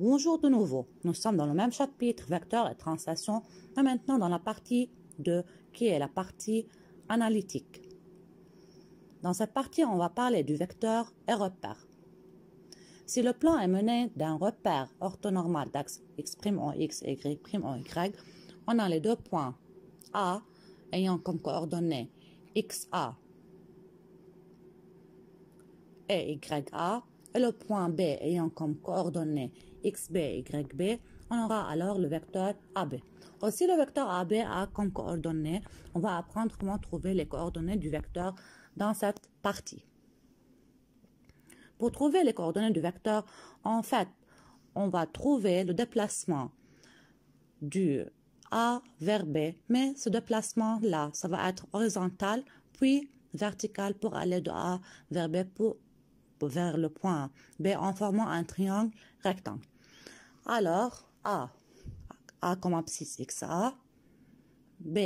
Bonjour de nouveau, nous sommes dans le même chapitre, vecteurs et translation, mais maintenant dans la partie 2, qui est la partie analytique. Dans cette partie, on va parler du vecteur et repère. Si le plan est mené d'un repère orthonormal d'axe x' en x et y' en y, on a les deux points A ayant comme coordonnées xa et ya, et le point B ayant comme coordonnées xb et yb, on aura alors le vecteur AB. Aussi, le vecteur AB a comme coordonnées, on va apprendre comment trouver les coordonnées du vecteur dans cette partie. Pour trouver les coordonnées du vecteur, en fait, on va trouver le déplacement du A vers B, mais ce déplacement-là, ça va être horizontal, puis vertical pour aller de A vers B vers le point B en formant un triangle rectangle. Alors, A comme abscisse XA, B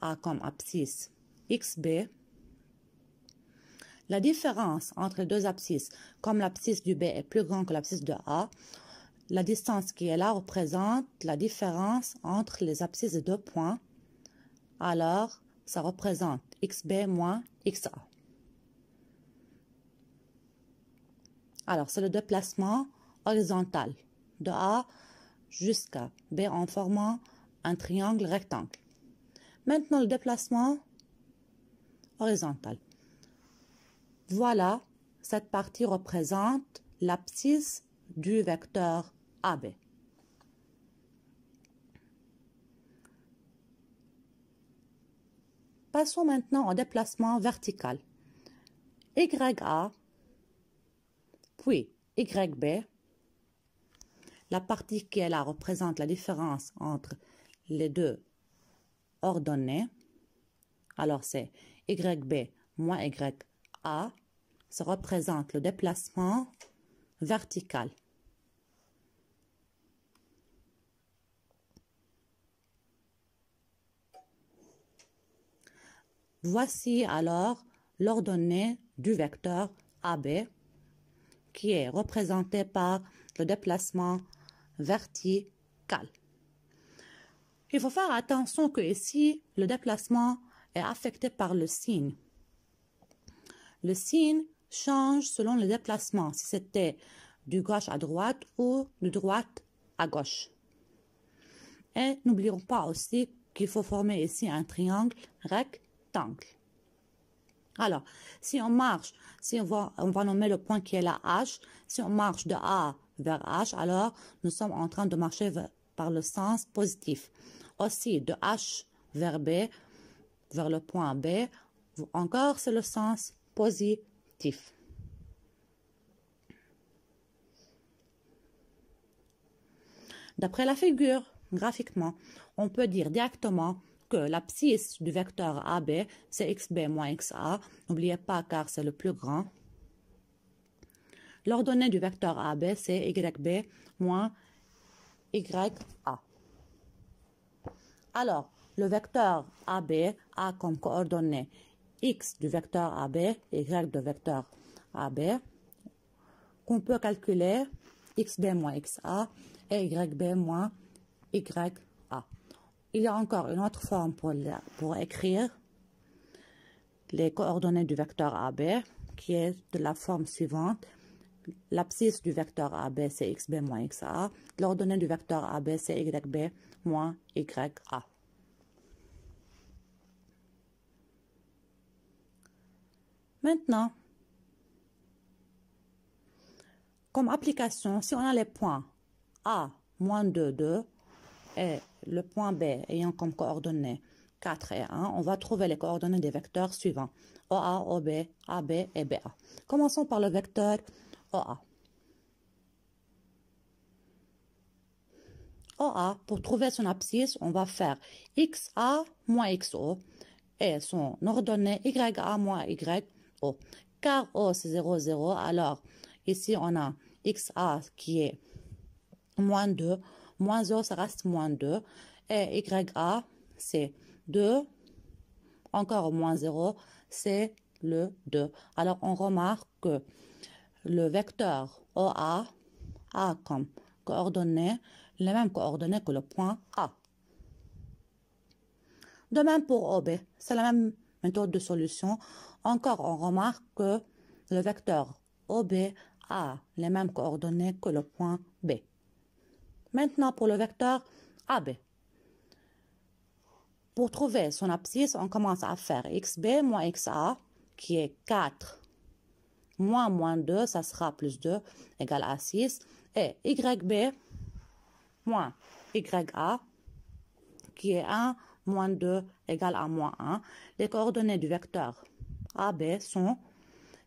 a comme abscisse XB. La différence entre les deux abscisses, comme l'abscisse du B est plus grande que l'abscisse de A, la distance qui est là représente la différence entre les abscisses de deux points. Alors, ça représente XB moins XA. Alors, c'est le déplacement horizontal de A jusqu'à B en formant un triangle rectangle. Maintenant, le déplacement horizontal. Voilà, cette partie représente l'abscisse du vecteur AB. Passons maintenant au déplacement vertical. YA, puis YB. La partie qui est là représente la différence entre les deux ordonnées. Alors, c'est YB moins YA. Ça représente le déplacement vertical. Voici alors l'ordonnée du vecteur AB qui est représenté par le déplacement vertical. Il faut faire attention que ici, le déplacement est affecté par le signe. Le signe change selon le déplacement, si c'était de gauche à droite ou de droite à gauche. Et n'oublions pas aussi qu'il faut former ici un triangle rectangle. Alors, si on marche, on va nommer le point qui est là H. Si on marche de A vers H, alors nous sommes en train de marcher par le sens positif. Aussi, de H vers B, vers le point B, encore c'est le sens positif. D'après la figure, graphiquement, on peut dire directement que l'abscisse du vecteur AB, c'est XB moins XA. N'oubliez pas car c'est le plus grand. L'ordonnée du vecteur AB, c'est YB moins YA. Alors, le vecteur AB a comme coordonnées X du vecteur AB, Y du vecteur AB, qu'on peut calculer XB moins XA et YB moins YA. Il y a encore une autre forme pour écrire les coordonnées du vecteur AB, qui est de la forme suivante. L'abscisse du vecteur AB, c'est XB moins XA. L'ordonnée du vecteur AB, c'est YB moins YA. Maintenant, comme application, si on a les points A, moins 2, 2, et le point B ayant comme coordonnées 4 et 1, on va trouver les coordonnées des vecteurs suivants. OA, OB, AB et BA. Commençons par le vecteur OA. OA, pour trouver son abscisse, on va faire XA moins XO et son ordonnée YA moins YO. Car O c'est 0, 0, alors ici on a XA qui est moins 2, moins O ça reste moins 2, et YA c'est 2, encore moins 0, c'est le 2. Alors on remarque que le vecteur OA a comme coordonnées, les mêmes coordonnées que le point A. De même pour OB, c'est la même méthode de solution. Encore, on remarque que le vecteur OB a les mêmes coordonnées que le point B. Maintenant, pour le vecteur AB. Pour trouver son abscisse, on commence à faire XB moins XA, qui est 4 moins 2, ça sera plus 2, égale à 6. Et YB moins YA, qui est 1 moins 2 égale à moins 1. Les coordonnées du vecteur AB sont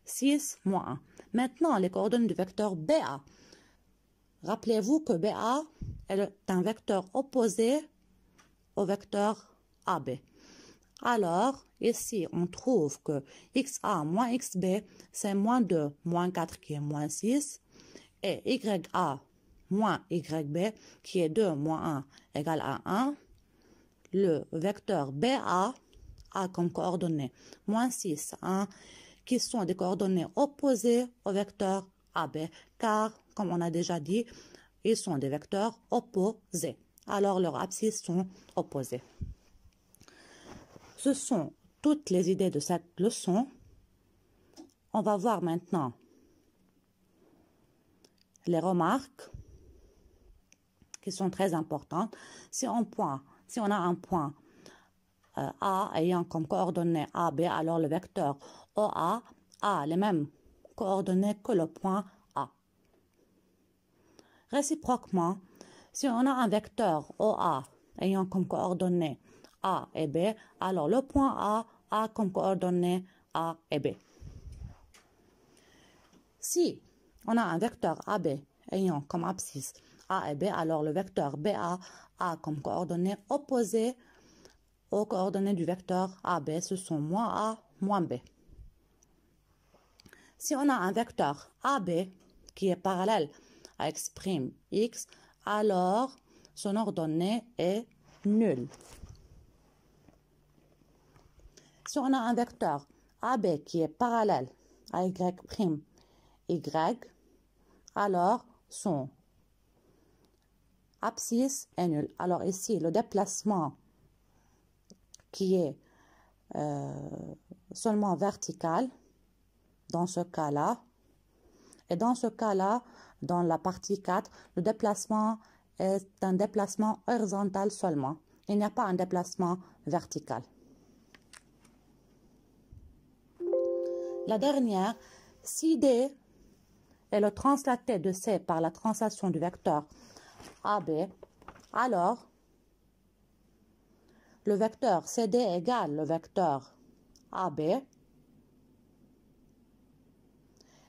6 moins 1. Maintenant, les coordonnées du vecteur BA. Rappelez-vous que BA est un vecteur opposé au vecteur AB. Alors, ici, on trouve que XA moins XB, c'est moins 2 moins 4 qui est moins 6. Et YA moins YB, qui est 2 moins 1 égale à 1. Le vecteur BA a comme coordonnées moins 6, 1, qui sont des coordonnées opposées au vecteur AB, car, comme on a déjà dit, ils sont des vecteurs opposés. Alors, leurs abscisses sont opposées. Ce sont toutes les idées de cette leçon. On va voir maintenant les remarques qui sont très importantes. Si on a un point A ayant comme coordonnées AB, alors le vecteur OA a les mêmes coordonnées que le point A. Réciproquement, si on a un vecteur OA ayant comme coordonnées A et B, alors le point A a comme coordonnées A et B. Si on a un vecteur AB ayant comme abscisse A et B, alors le vecteur BA a comme coordonnées opposées aux coordonnées du vecteur AB, ce sont moins A, moins B. Si on a un vecteur AB qui est parallèle à x', alors son ordonnée est nulle. Si on a un vecteur AB qui est parallèle à y', alors son abscisse est nulle. Alors ici, le déplacement qui est seulement vertical, dans ce cas-là, et dans ce cas-là, dans la partie 4, le déplacement est un déplacement horizontal seulement. Il n'y a pas un déplacement vertical. La dernière, si D est le translaté de C par la translation du vecteur AB, alors le vecteur CD égale le vecteur AB.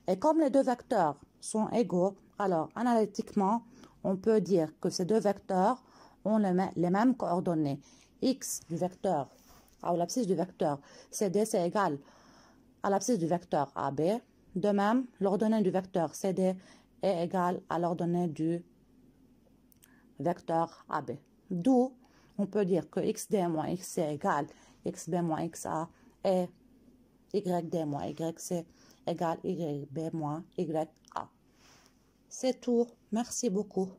Et comme les deux vecteurs sont égaux, alors analytiquement, on peut dire que ces deux vecteurs ont les mêmes coordonnées. X du vecteur, ou l'abscisse du vecteur CD, c'est égal à l'abscisse du vecteur AB. De même, l'ordonnée du vecteur CD est égale à l'ordonnée du vecteur AB. D'où, on peut dire que XD moins XC égale XB moins XA et YD moins YC égale YB moins YA. C'est tout. Merci beaucoup.